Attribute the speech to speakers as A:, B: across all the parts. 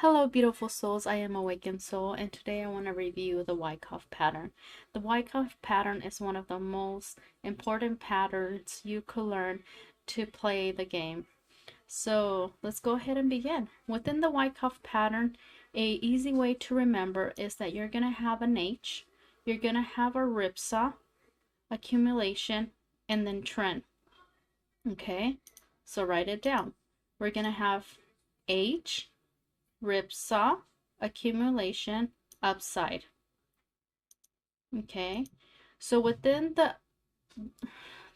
A: Hello beautiful souls, I am Awakened Soul, and today I want to review the Wyckoff pattern. The Wyckoff pattern is one of the most important patterns you could learn to play the game. So let's go ahead and begin. Within the Wyckoff pattern, a easy way to remember is that you're going to have an H, you're going to have a ripsaw, accumulation, and then trend. Okay, so write it down. We're going to have H, ripsaw, accumulation, upside. Okay, so within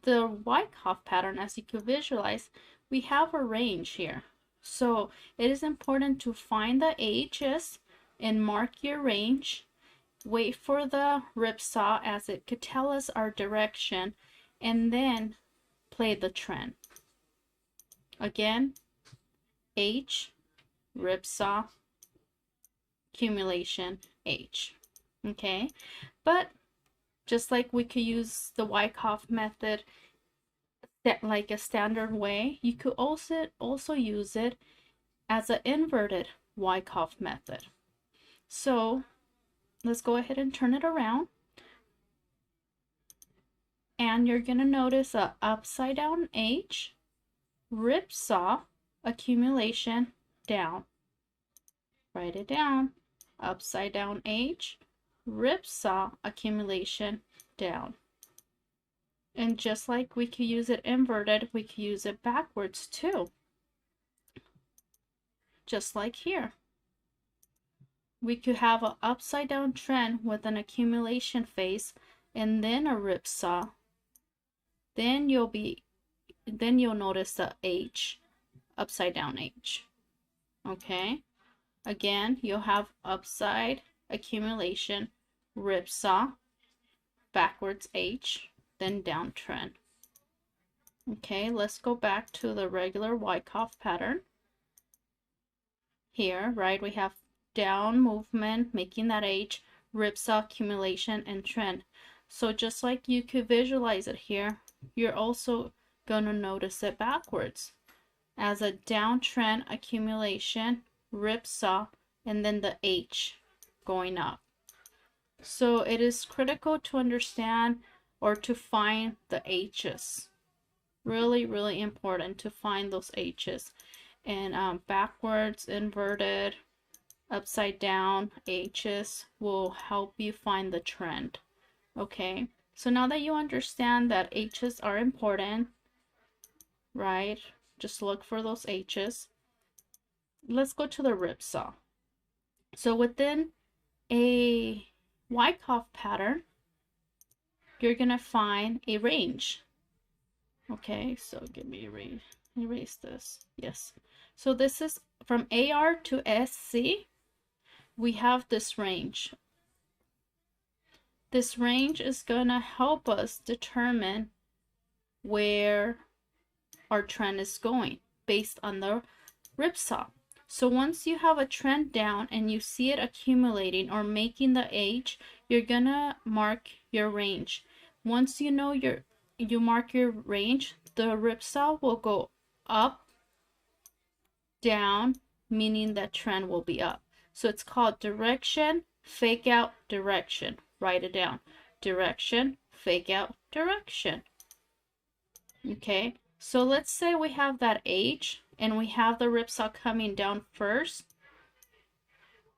A: the Wyckoff pattern, as you can visualize, we have a range here. So it is important to find the H's and mark your range. Wait for the ripsaw as it could tell us our direction, and then play the trend. Again, H, ripsaw, accumulation, H. Okay, but just like we could use the Wyckoff method that like a standard way, you could also use it as an inverted Wyckoff method. So let's go ahead and turn it around, and you're gonna notice a upside down H, ripsaw, accumulation, down. Write it down. Upside down H, ripsaw, accumulation, down. And just like we could use it inverted, we could use it backwards too. Just like here. We could have an upside down trend with an accumulation phase and then a ripsaw. Then you'll notice the H, upside down H. Okay? Again, you'll have upside, accumulation, ripsaw, backwards H, then downtrend. Okay, let's go back to the regular Wyckoff pattern. Here, right, we have down movement, making that H, ripsaw, accumulation, and trend. So just like you could visualize it here, you're also going to notice it backwards as a downtrend, accumulation, ripsaw, and then the H going up. So it is critical to understand or to find the H's. Really, really important to find those H's. And backwards, inverted, upside down H's will help you find the trend. Okay, so now that you understand that H's are important, right? Just look for those H's. Let's go to the ripsaw. So within a Wyckoff pattern, you're gonna find a range. Okay, so give me erase this. Yes. So this is from AR to SC. We have this range. This range is gonna help us determine where our trend is going based on the ripsaw. So once you have a trend down and you see it accumulating or making the H, you're gonna mark your range. Once you know you mark your range, the ripsaw will go up, down, meaning that trend will be up. So it's called direction, fake out, direction. Write it down. Direction, fake out, direction. Okay, so let's say we have that H and we have the ripsaw coming down first.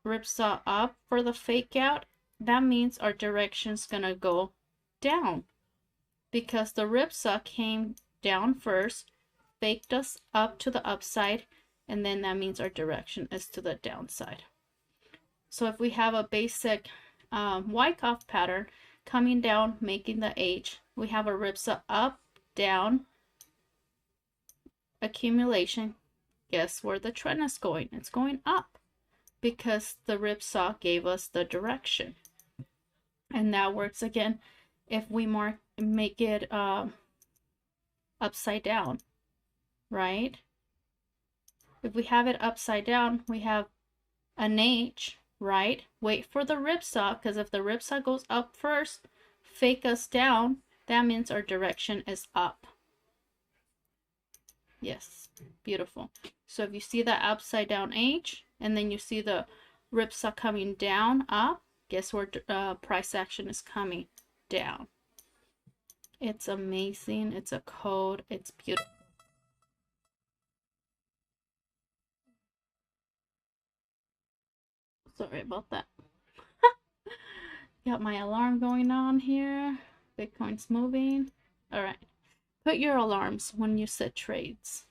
A: Ripsaw up for the fake out. That means our direction's gonna go down because the ripsaw came down first, faked us up to the upside, and then that means our direction is to the downside. So if we have a basic Wyckoff pattern coming down, making the H, we have a ripsaw up, down, accumulation. Guess where the trend is going? It's going up because the ripsaw gave us the direction. And that works again if we make it upside down, right? If we have it upside down, we have an H, right? Wait for the ripsaw, because if the ripsaw goes up first, fake us down, that means our direction is up. Yes, beautiful. So if you see that upside down H, and then you see the ripsaw coming down, up, guess where price action is coming? Down. It's amazing. It's a code. It's beautiful. Sorry about that. Got my alarm going on here. Bitcoin's moving. All right. Put your alarms when you set trades.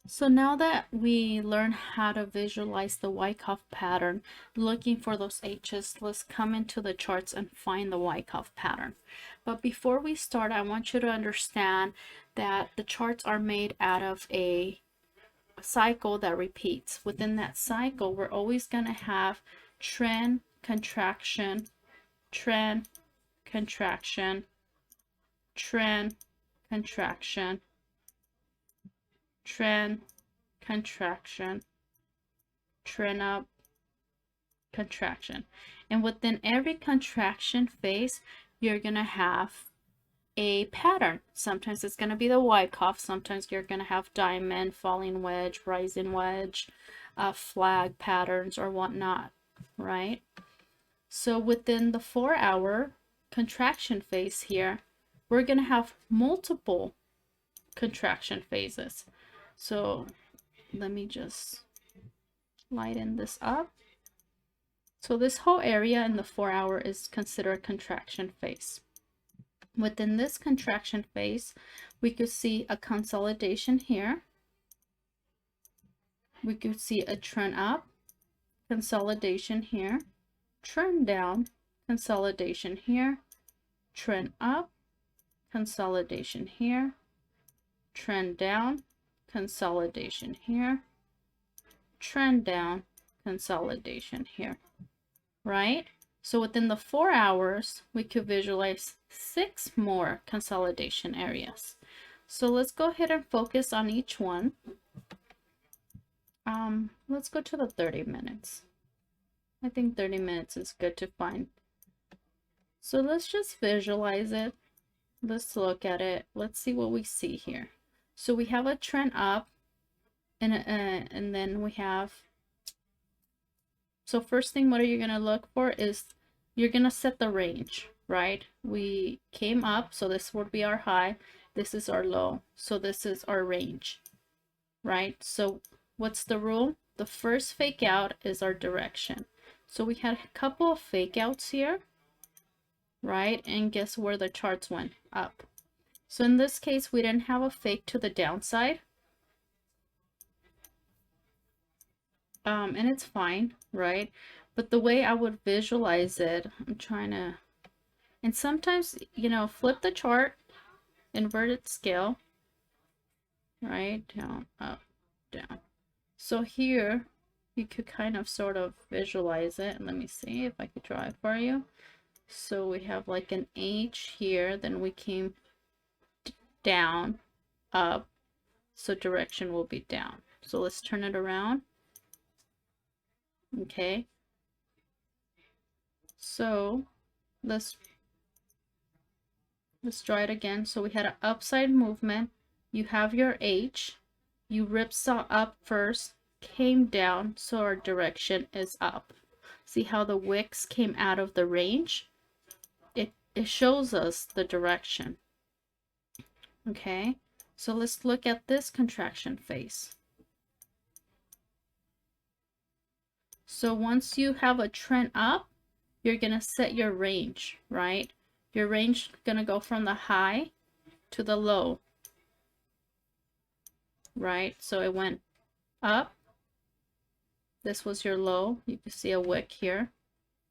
A: So now that we learn how to visualize the Wyckoff pattern, looking for those H's, let's come into the charts and find the Wyckoff pattern. But before we start, I want you to understand that the charts are made out of a cycle that repeats. Within that cycle, we're always going to have trend, contraction, trend, contraction, trend, contraction, trend, contraction, trend up, contraction. And within every contraction phase, you're going to have a pattern. Sometimes it's going to be the Wyckoff. Sometimes you're going to have diamond, falling wedge, rising wedge, flag patterns or whatnot, right? So within the 4-hour contraction phase here, we're going to have multiple contraction phases. So let me just lighten this up. So this whole area in the 4-hour is considered a contraction phase. Within this contraction phase, we could see a consolidation here. We could see a trend up, consolidation here, trend down, consolidation here, trend up, consolidation here, trend down, consolidation here, trend down, consolidation here, right? So within the 4 hours, we could visualize 6 more consolidation areas. So let's go ahead and focus on each one. Let's go to the 30 minutes. I think 30 minutes is good to find. So let's just visualize it. Let's look at it. Let's see what we see here. So we have a trend up, and then we have, so first thing, what are you going to look for is you're going to set the range, right? We came up, so this would be our high. This is our low. So this is our range, right? So what's the rule? The first fake out is our direction. So we had a couple of fake outs here, right? And guess where the charts went? Up. So in this case, we didn't have a fake to the downside. And it's fine, right? But the way I would visualize it, I'm trying to, and sometimes, you know, flip the chart, inverted scale, right? Down, up, down. So here, you could kind of sort of visualize it. And let me see if I could draw it for you. So we have like an H here, then we came down, up, so direction will be down. So let's turn it around. Okay, so let's draw it again. So we had an upside movement. You have your H, you ripsaw up first, came down, so our direction is up. See how the wicks came out of the range? It shows us the direction. Okay, so let's look at this contraction phase. So once you have a trend up, you're gonna set your range, right? Your range gonna go from the high to the low, right? So it went up. This was your low. You can see a wick here.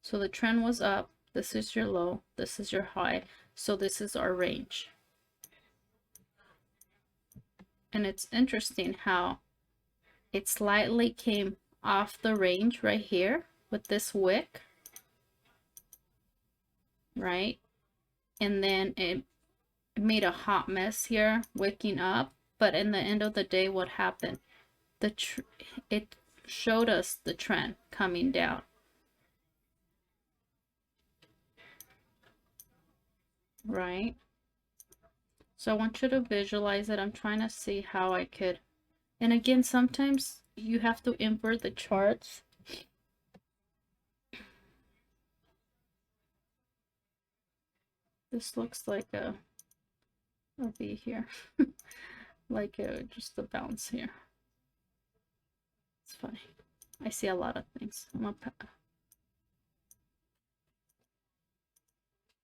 A: So the trend was up. This is your low. This is your high. So this is our range. And it's interesting how it slightly came off the range right here with this wick, right? And then it made a hot mess here, wicking up. But in the end of the day, what happened? It showed us the trend coming down. Right? So I want you to visualize it. I'm trying to see how I could And again, sometimes you have to invert the charts. This looks like a V here. Like just a bounce here. It's funny. I see a lot of things.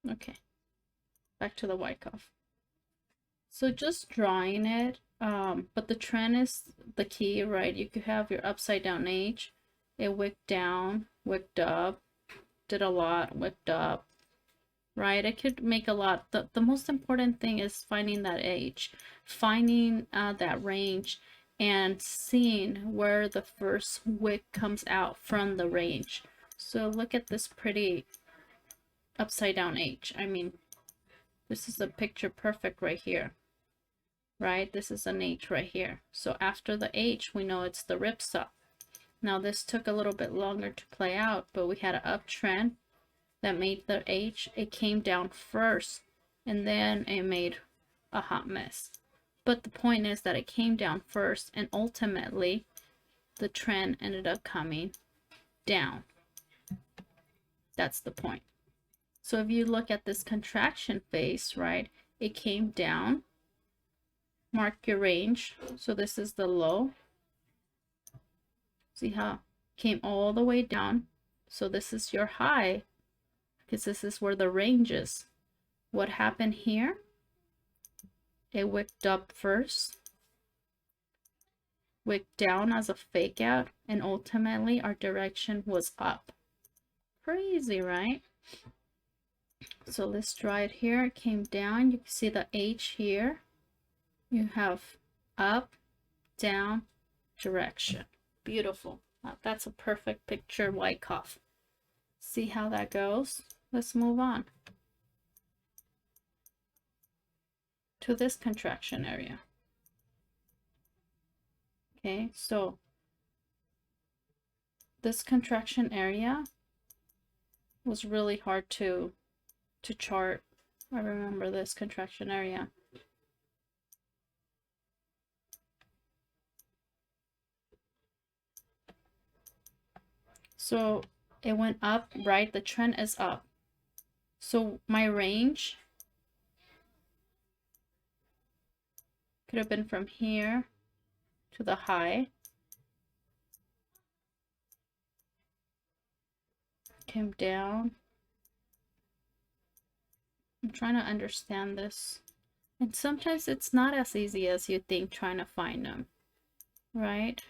A: Okay, back to the Wyckoff. So just drawing it, but the trend is the key, right? You could have your upside down H. It wicked down, wicked up, did a lot, wicked up, right? It could make a lot. The most important thing is finding that H, finding that range, and seeing where the first wick comes out from the range. So look at this pretty upside down H. I mean, this is a picture perfect right here, right? This is an H right here. So after the H, we know it's the ripsaw. Now this took a little bit longer to play out, but we had an uptrend that made the H. It came down first, and then it made a hot mess. But the point is that it came down first, and ultimately the trend ended up coming down. That's the point. So if you look at this contraction phase, right, it came down. Mark your range. So this is the low. See how it came all the way down. So this is your high, because this is where the range is. What happened here? It wicked up first, wicked down as a fake out, and ultimately our direction was up. Crazy, right? So let's draw it here. It came down. You can see the H here. You have up, down, direction. Beautiful. That's a perfect picture, Wyckoff. See how that goes? Let's move on to this contraction area. Okay, so this contraction area was really hard to chart. I remember this contraction area. So it went up, right? The trend is up. So my range could have been from here to the high. Came down. I'm trying to understand this. And sometimes it's not as easy as you think trying to find them, right?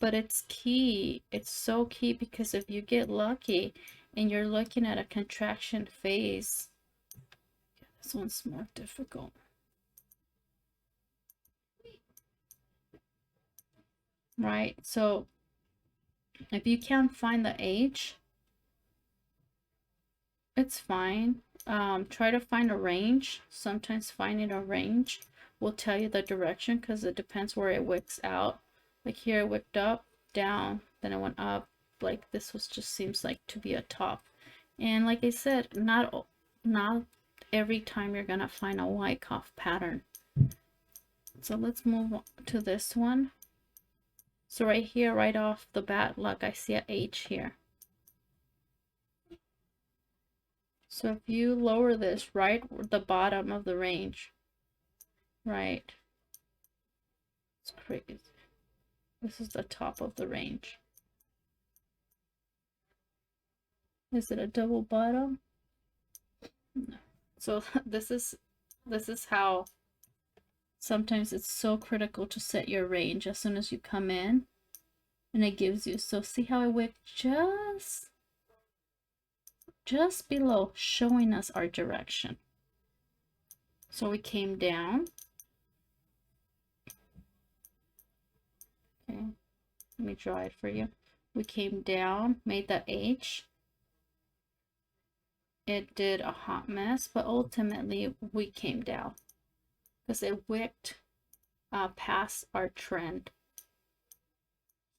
A: But it's key. It's so key, because if you get lucky and you're looking at a contraction phase, this one's more difficult. Right? So if you can't find the H, it's fine. Try to find a range. Sometimes finding a range will tell you the direction, because it depends where it wicks out. Like here it wicked up, down, then it went up. Like this was just seems like to be a top. And like I said, not every time you're gonna find a Wyckoff pattern. So let's move on to this one. So right here, right off the bat, look, I see a H here. So if you lower this right the bottom of the range, right, it's crazy. This is the top of the range. Is it a double bottom? No. So this is how sometimes it's so critical to set your range as soon as you come in, and it gives you. So see how it wicked just below, showing us our direction. So we came down. Okay, let me draw it for you. We came down, made the H. It did a hot mess, but ultimately we came down because it wicked past our trend.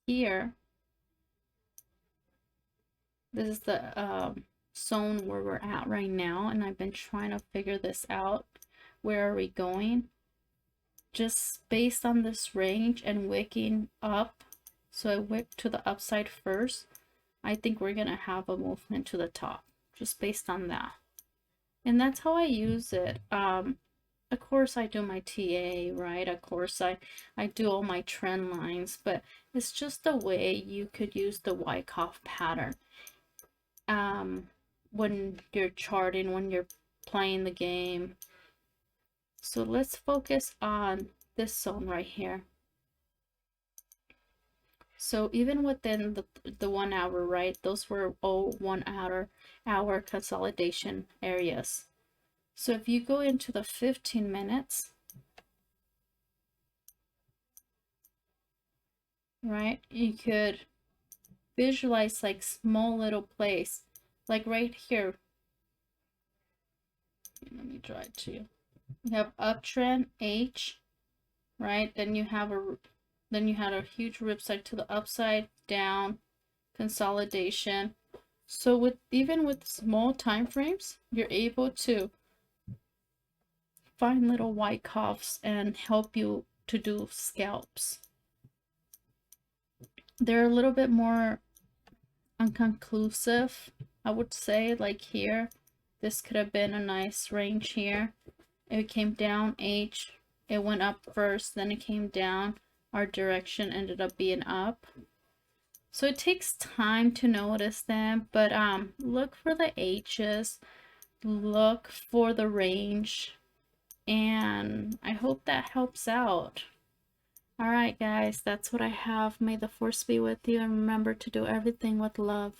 A: Here, this is the zone where we're at right now, and I've been trying to figure this out. Where are we going? just based on this range and wicking up, so I wick to the upside first, I think we're gonna have a movement to the top just based on that. And that's how I use it. Of course I do my TA, right? Of course I do all my trend lines, but it's just a way you could use the Wyckoff pattern when you're charting, when you're playing the game. So let's focus on this zone right here. So even within the 1 hour, right? Those were all 1 hour consolidation areas. So if you go into the 15 minutes, right, you could visualize like small little place, like right here. Let me draw it to you. You have uptrend H, right? Then you had a huge ripside to the upside, down, consolidation. So even with small time frames, you're able to find little Wyckoffs and help you to do scalps. They're a little bit more unconclusive, I would say. Like here, this could have been a nice range here. It came down H, it went up first, then it came down. Our direction ended up being up. So it takes time to notice them, but look for the H's, look for the range, and I hope that helps out. All right, guys, that's what I have. May the force be with you, and remember to do everything with love.